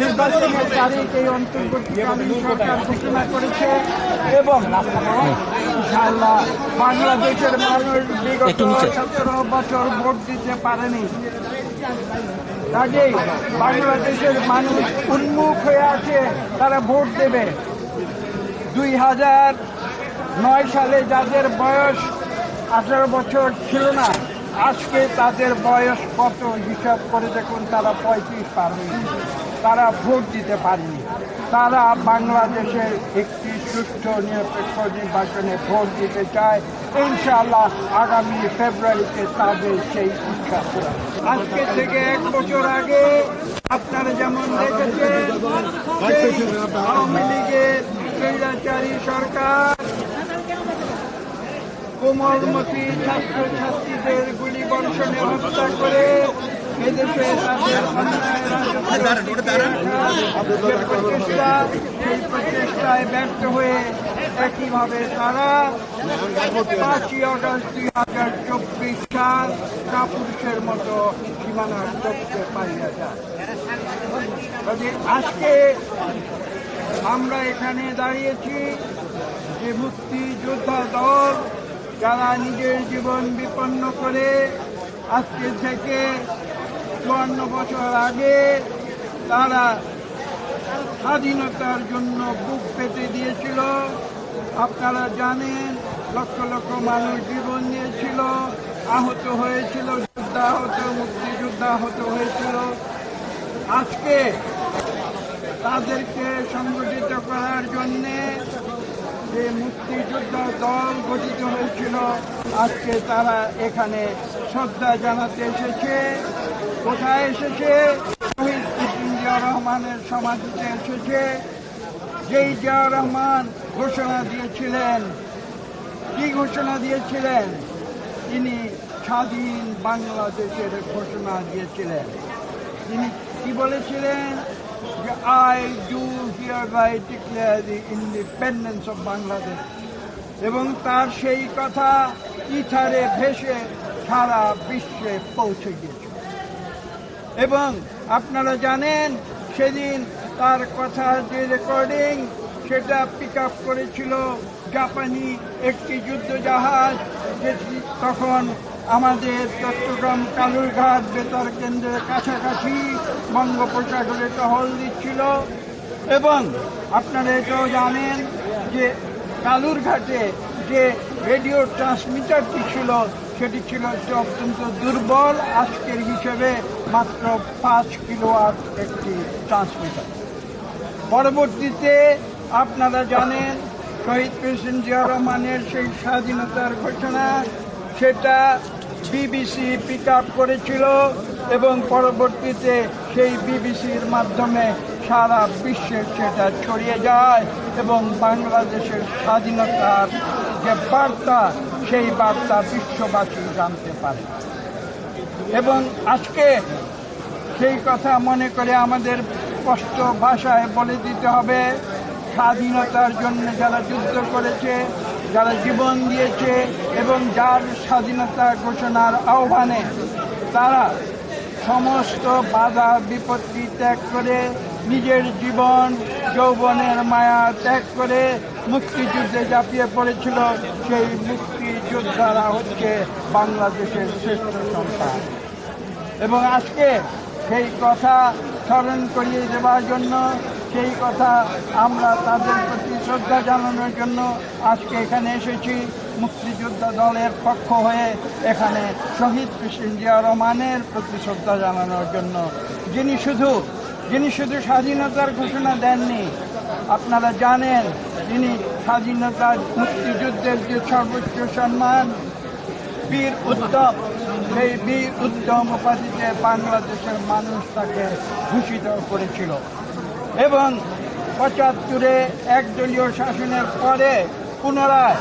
নির্বাচনের তারিখ এই অন্তর্বর্তীকালীন সরকার ঘোষণা করেছে এবং ইনশাআল্লাহ বাংলাদেশের মানুষ বিগত 17 বছর ভোট দিতে পারেনি। কাজেই বাংলাদেশের মানুষ উন্মুখ হয়ে আছে, তারা ভোট দেবে। 2009 সালে যাদের বয়স 18 বছর ছিল না, আজকে তাদের বয়স কত হিসাব করে দেখুন, তারা 35 পার হয়েছে। তারা ভোট দিতে পারেনি। তারা বাংলাদেশের একটি সুষ্ঠু নিরপেক্ষ নির্বাচনে ভোট দিতে চায়। ইনশাআল্লাহ আগামী ফেব্রুয়ারিতে তাদের সেই ইচ্ছা পূরণ। আজকে থেকে 1 বছর আগে আপনারা যেমন দেখেছেন, আওয়ামী লীগের স্বৈরাচারী সরকার কোমলমতি ছাত্রছাত্রীদের গুলি বর্ষণে হত্যা করে এদেশে তাদের সেই প্রচেষ্টায় ব্যর্থ হয়ে একইভাবে তারা 5ই আগস্ট 2024 সাল কাপুরুষের মতো সীমানা টপকে পালিয়ে যায়। আজকে আমরা এখানে দাঁড়িয়েছি যে মুক্তিযোদ্ধা দল যারা নিজের জীবন বিপন্ন করে আজকে থেকে 54 বছর আগে তারা স্বাধীনতার জন্য বুক পেতে দিয়েছিল। আপনারা জানেন, লক্ষ লক্ষ মানুষ জীবন দিয়েছিল, আহত হয়েছিল, যোদ্ধা আহত, মুক্তিযোদ্ধা আহত হয়েছিল। আজকে তাদেরকে সংগঠিত করার জন্যে যে মুক্তিযোদ্ধা দল গঠিত হয়েছিল, আজকে তারা এখানে শ্রদ্ধা জানাতে এসেছে। কোথায় এসেছে? শহীদ প্রেসিডেন্ট জিয়া রহমানের সমাধিতে এসেছে। যেই জিয়া রহমান ঘোষণা দিয়েছিলেন, কি ঘোষণা দিয়েছিলেন? তিনি স্বাধীন বাংলাদেশের ঘোষণা দিয়েছিলেন। তিনি কি বলেছিলেন? I do hereby declare the independence of Bangladesh. এবং তার সেই কথা ইথারে ভেসে সারা বিশ্বে পৌঁছে গিয়েছে। এবং আপনারা জানেন, সেদিন তার কথার যে রেকর্ডিং, সেটা পিক আপ করেছিল জাপানি একটি যুদ্ধজাহাজ, যেটি তখন আমাদের চট্টগ্রাম কালুরঘাট বেতার কেন্দ্রের কাছাকাছি বঙ্গোপসাগরে টহল দিচ্ছিল। এবং আপনারা এটাও জানেন যে কালুরঘাটে যে রেডিও ট্রান্সমিটারটি ছিল, সেটি ছিল অত্যন্ত দুর্বল, আজকের হিসেবে মাত্র 5 কিলোওয়াট একটি ট্রান্সমিটার। পরবর্তীতে আপনারা জানেন, শহীদ প্রেসিডেন্ট জিয়া রহমানের সেই স্বাধীনতার ঘোষণা, সেটা বিবিসি পিক আপ করেছিল এবং পরবর্তীতে সেই বিবিসির মাধ্যমে সারা বিশ্বে সেটা ছড়িয়ে যায় এবং বাংলাদেশের স্বাধীনতার যে বার্তা, সেই বার্তা বিশ্ববাসী জানতে পারে। এবং আজকে সেই কথা মনে করে আমাদের স্পষ্ট ভাষায় বলে দিতে হবে, স্বাধীনতার জন্য যারা যুদ্ধ করেছে, যারা জীবন দিয়েছে এবং যার স্বাধীনতা ঘোষণার আহ্বানে তারা সমস্ত বাধা বিপত্তি ত্যাগ করে, নিজের জীবন যৌবনের মায়া ত্যাগ করে মুক্তিযুদ্ধে ঝাঁপিয়ে পড়েছিল, সেই মুক্তিযোদ্ধারা হচ্ছে বাংলাদেশের শ্রেষ্ঠ সন্তান। এবং আজকে সেই কথা স্মরণ করিয়ে দেওয়ার জন্য, সেই কথা আমরা তাদের প্রতি শ্রদ্ধা জানানোর জন্য আজকে এখানে এসেছি। মুক্তিযোদ্ধা দলের পক্ষ হয়ে এখানে শহীদ প্রেসিডেন্ট জিয়া রহমানের প্রতি শ্রদ্ধা জানানোর জন্য, যিনি শুধু স্বাধীনতার ঘোষণা দেননি, আপনারা জানেন, তিনি স্বাধীনতার মুক্তিযুদ্ধের যে সর্বোচ্চ সম্মান বীর উত্তম, সেই বীর উত্তম উপাধিতে বাংলাদেশের মানুষ তাকে ভূষিত করেছিল। এবং 75-এ একদলীয় শাসনের পরে পুনরায়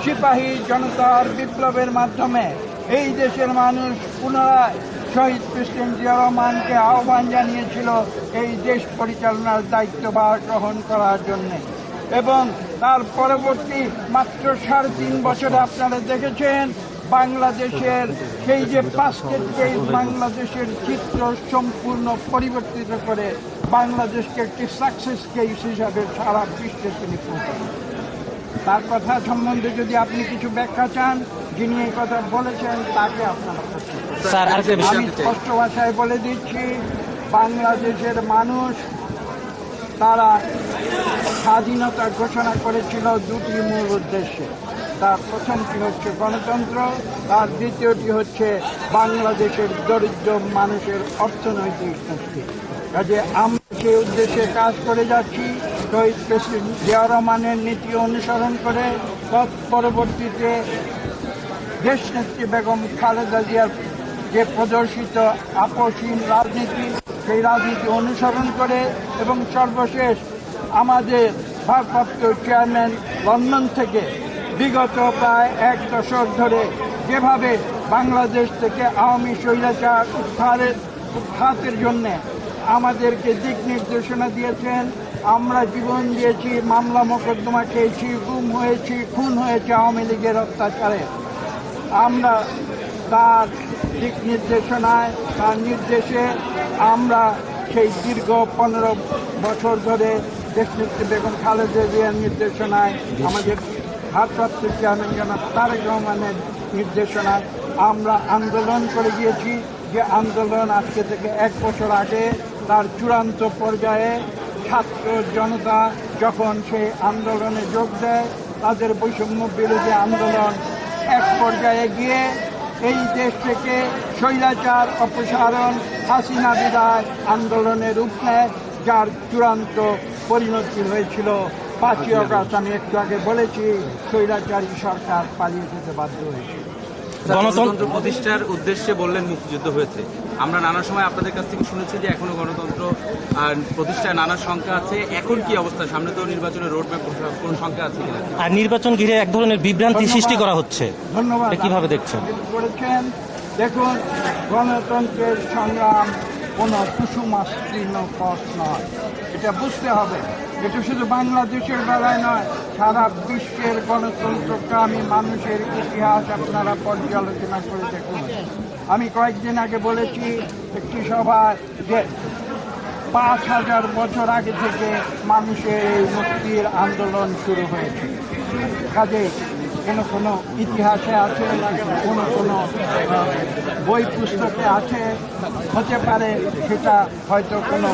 সিপাহী জনতার বিপ্লবের মাধ্যমে এই দেশের মানুষ পুনরায় শহীদ প্রেসিডেন্ট জিয়া রহমানকে আহ্বান জানিয়েছিল এই দেশ পরিচালনার দায়িত্বভার গ্রহণ করার জন্যে। এবং তার পরবর্তী মাত্র 3.5 বছরে আপনারা দেখেছেন বাংলাদেশের সেই যে বাস্কেট কেস, বাংলাদেশের চিত্র সম্পূর্ণ পরিবর্তিত করে বাংলাদেশকে একটি সাকসেস কেস হিসাবে সারা বিশ্বে তিনি পৌঁছান। তার কথা সম্বন্ধে যদি আপনি কিছু ব্যাখ্যা চান, যিনি এই কথা বলেছেন তাকে আপনারা আমি স্পষ্ট ভাষায় বলে দিচ্ছি, বাংলাদেশের মানুষ তারা স্বাধীনতা ঘোষণা করেছিল দুটি মূল উদ্দেশ্যে। তার প্রথমটি হচ্ছে গণতন্ত্র, তার দ্বিতীয়টি হচ্ছে বাংলাদেশের দরিদ্র মানুষের অর্থনৈতিক মুক্তি। কাজে আমরা সেই উদ্দেশ্যে কাজ করে যাচ্ছি। শহীদ প্রেসিডেন্ট জিয়া রহমানের নীতি অনুসরণ করে তৎপরবর্তীতে দেশনেত্রী বেগম খালেদা জিয়ার যে প্রদর্শিত আপসহীন রাজনীতি, সেই রাজনীতি অনুসরণ করে এবং সর্বশেষ আমাদের ভারপ্রাপ্ত চেয়ারম্যান লন্ডন থেকে বিগত প্রায় 1 দশক ধরে যেভাবে বাংলাদেশ থেকে আওয়ামী স্বৈরাচার উৎখাতের জন্যে আমাদেরকে দিক নির্দেশনা দিয়েছেন। আমরা জীবন দিয়েছি, মামলা মোকদ্দমা খেয়েছি, গুম হয়েছি, খুন হয়েছে আওয়ামী লীগের অত্যাচারে। আমরা তার দিক নির্দেশনায়, তার নির্দেশে আমরা সেই দীর্ঘ 15 বছর ধরে দেশনেত্রী বেগম খালেদা জিয়ার নির্দেশনায়, আমাদের ভারপ্রাপ্ত চেয়ারম্যান জনাব তারেক রহমানের নির্দেশনায় আমরা আন্দোলন করে গিয়েছি। যে আন্দোলন আজকে থেকে 1 বছর আগে তার চূড়ান্ত পর্যায়ে ছাত্র জনতা যখন সেই আন্দোলনে যোগ দেয়, তাদের বৈষম্য বিরোধী আন্দোলন এক পর্যায়ে গিয়ে এই দেশ থেকে স্বৈরাচার অপসারণ, হাসিনা বিদায় আন্দোলনের রূপ নেয়, যার চূড়ান্ত পরিণতি হয়েছিল 5ই আগস্ট। আমি একটু আগে বলেছি, স্বৈরাচারী সরকার পালিয়ে যেতে বাধ্য হয়েছে। গণতন্ত্র প্রতিষ্ঠার উদ্দেশ্যে বললেন মুক্তিযুদ্ধ হয়েছে। আমরা নানা সময় আপনাদের কাছ থেকে শুনেছি যে এখনো গণতন্ত্র প্রতিষ্ঠায় নানা শঙ্কা আছে। এখন কি অবস্থা? সামনে তো নির্বাচনের রোডম্যাপ, কোন শঙ্কা আছে কিনা? আর নির্বাচন ঘিরে এক ধরনের বিভ্রান্তি সৃষ্টি করা হচ্ছে, ধন্যবাদ। কিভাবে দেখছেন? দেখুন, গণতন্ত্রের সংগ্রাম কোনো কুসুমাস্তীর্ণ পথ নয়, এটা বুঝতে হবে। এটা শুধু বাংলাদেশের বেলায় নয়, সারা বিশ্বের গণতন্ত্রকামী মানুষের ইতিহাস আপনারা পর্যালোচনা করে দেখুন। আমি কয়েকদিন আগে বলেছি একটি সভায় যে 5000 বছর আগে থেকে মানুষের এই মুক্তির আন্দোলন শুরু হয়েছে। কাজে কোনো ইতিহাসে আছে, কোনো বই পুস্তকে আছে, হতে পারে সেটা হয়তো কোনো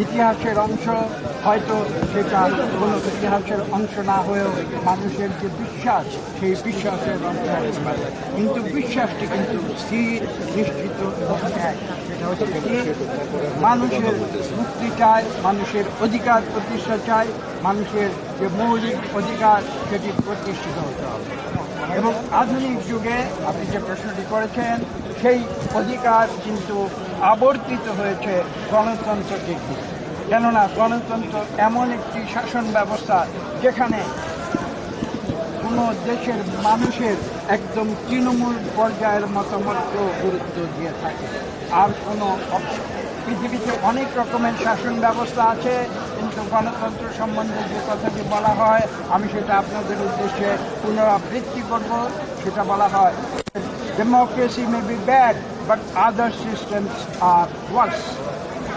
ইতিহাসের অংশ, হয়তো সেটা কোনো ইতিহাসের অংশ না হয়েও মানুষের যে বিশ্বাস, সেই বিশ্বাসের অংশ হতে পারে। কিন্তু বিশ্বাসটি কিন্তু স্থির, নিশ্চিত এবং এক। সেটা হচ্ছে কি, মানুষের মুক্তি চায়, মানুষের অধিকার প্রতিষ্ঠা চায়, মানুষের যে মৌলিক অধিকার সেটি প্রতিষ্ঠিত হতে হবে। এবং আধুনিক যুগে আপনি যে প্রশ্নটি করেছেন, সেই অধিকার কিন্তু আবর্তিত হয়েছে গণতন্ত্রকে ঘিরে। কেননা গণতন্ত্র এমন একটি শাসন ব্যবস্থা যেখানে কোনো দেশের মানুষের একদম তৃণমূল পর্যায়ের মতামতকেও গুরুত্ব দিয়ে থাকে। আর কোনো পৃথিবীতে অনেক রকমের শাসন ব্যবস্থা আছে, কিন্তু গণতন্ত্র সম্বন্ধে যে কথাটি বলা হয়, আমি সেটা আপনাদের উদ্দেশ্যে পুনরাবৃত্তি করব। সেটা বলা হয়, democracy may be bad but other systems are worse.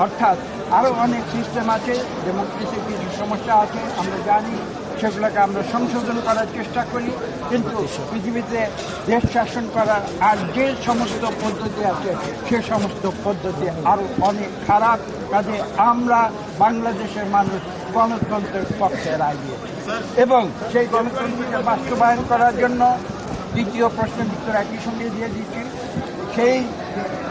অর্থাৎ আরও অনেক সিস্টেম আছে, ডেমোক্রেসির কিছু সমস্যা আছে, আমরা জানি, সেগুলোকে আমরা সংশোধন করার চেষ্টা করি। কিন্তু পৃথিবীতে দেশ শাসন করার আর যে সমস্ত পদ্ধতি আছে, সে সমস্ত পদ্ধতি আরও অনেক খারাপ। কাজে আমরা বাংলাদেশের মানুষ গণতন্ত্রের পক্ষে রায় দিয়েছি এবং সেই গণতন্ত্রকে বাস্তবায়ন করার জন্য, দ্বিতীয় প্রশ্নের উত্তর একই সঙ্গে দিয়ে দিচ্ছি, সেই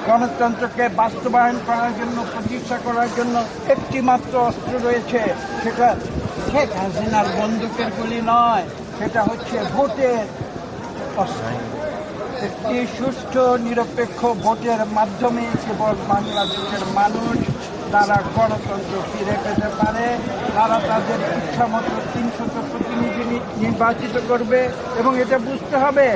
গণতন্ত্রকে বাস্তবায়ন করার জন্য, প্রতিষ্ঠা করার জন্য একটি মাত্র অস্ত্র রয়েছে। সেটা শেখ হাসিনার বন্দুকের গুলি নয়, সেটা হচ্ছে ভোটের অস্ত্র। একটি সুষ্ঠু নিরপেক্ষ ভোটের মাধ্যমে কেবল বাংলাদেশের মানুষ তারা গণতন্ত্র ফিরে পেতে পারে। তারা তাদের ইচ্ছামতো 300 প্রতিনিধি নির্বাচিত করবে এবং এটা বুঝতে হবে,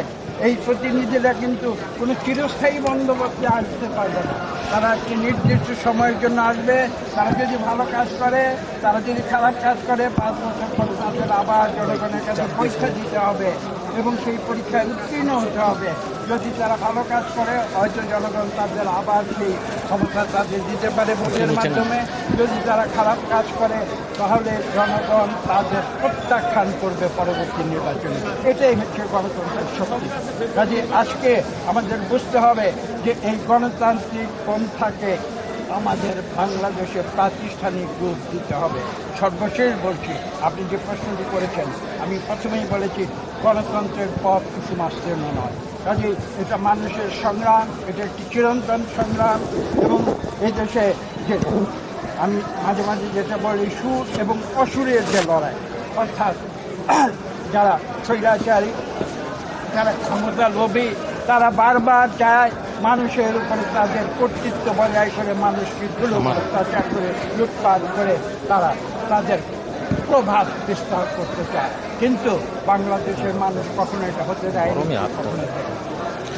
এই প্রতিনিধিরা কিন্তু কোনো চিরস্থায়ী বন্দোবস্তে আসতে পারবে না। তারা একটি নির্দিষ্ট সময়ের জন্য আসবে। তারা যদি ভালো কাজ করে, তারা যদি খারাপ কাজ করে, 5 বছর পর তাদের আবার জনগণের কাছে পরীক্ষা দিতে হবে। এবং সেই পরীক্ষায় উত্তীর্ণ হতে হবে। যদি তারা ভালো কাজ করে হয়তো জনগণ তাদের আবার সেই ক্ষমতা তাদের দিতে পারে ভোটের মাধ্যমে। যদি তারা খারাপ কাজ করে তাহলে জনগণ তাদের প্রত্যাখ্যান করবে পরবর্তী নির্বাচনে। এটাই হচ্ছে গণতন্ত্রের শক্তি। কাজে আজকে আমাদের বুঝতে হবে যে এই গণতান্ত্রিক পন্থাকে আমাদের বাংলাদেশে প্রাতিষ্ঠানিক রূপ দিতে হবে। সর্বশেষ বলছি, আপনি যে প্রশ্নটি করেছেন, আমি প্রথমেই বলেছি গণতন্ত্রের পথ কুসুমাস্তীর্ণ নয়। কাজে এটা মানুষের সংগ্রাম, এটা একটি চিরন্তন সংগ্রাম। এবং এই দেশে যে আমি মাঝে মাঝে যেটা বলি, সুর এবং অসুরের যে লড়াই, অর্থাৎ যারা স্বৈরাচারী, যারা ক্ষমতা লোভী, তারা বারবার চায় মানুষের উপরে তাদের কর্তৃত্ব বজায় করে মানুষকে অত্যাচার করে লুটপাট করে তারা তাদের প্রভাব বিস্তার করতে চায়। কিন্তু বাংলাদেশের মানুষ কখনো এটা হতে দেয় না, কখনো দেয়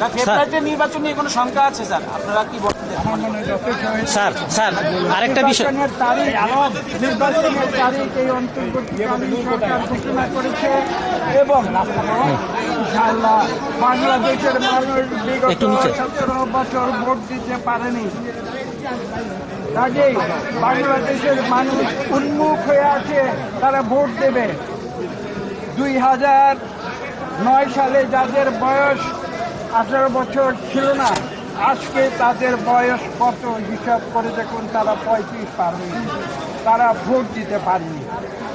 না। ফেব্রুয়ারিতে নির্বাচন নিয়ে কোনো শঙ্কা আছে স্যার? আপনারা কি বলতে আমার মনে হয় যথেষ্ট হয়েছে। স্যার আরেকটা বিষয়, নির্বাচনের তারিখ এই অন্তর্বর্তীকালীন সরকার ঘোষণা করেছে এবং ইনশাআল্লাহ বাংলাদেশের মানুষ বিগত 17 বছর ভোট দিতে পারেনি। কাজেই বাংলাদেশের মানুষ উন্মুখ হয়ে আছে, তারা ভোট দেবে। 2009 সালে যাদের বয়স 18 বছর ছিল না, আজকে তাদের বয়স কত হিসাব করে দেখুন, তারা 35 পার হয়নি, তারা ভোট দিতে পারেনি।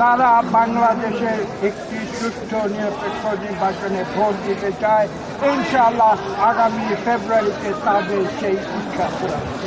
তারা বাংলাদেশের একটি সুষ্ঠু নিরপেক্ষ নির্বাচনে ভোট দিতে চায়। ইনশাআল্লাহ আগামী ফেব্রুয়ারিতে তাদের সেই ইচ্ছা পূরণ হবে।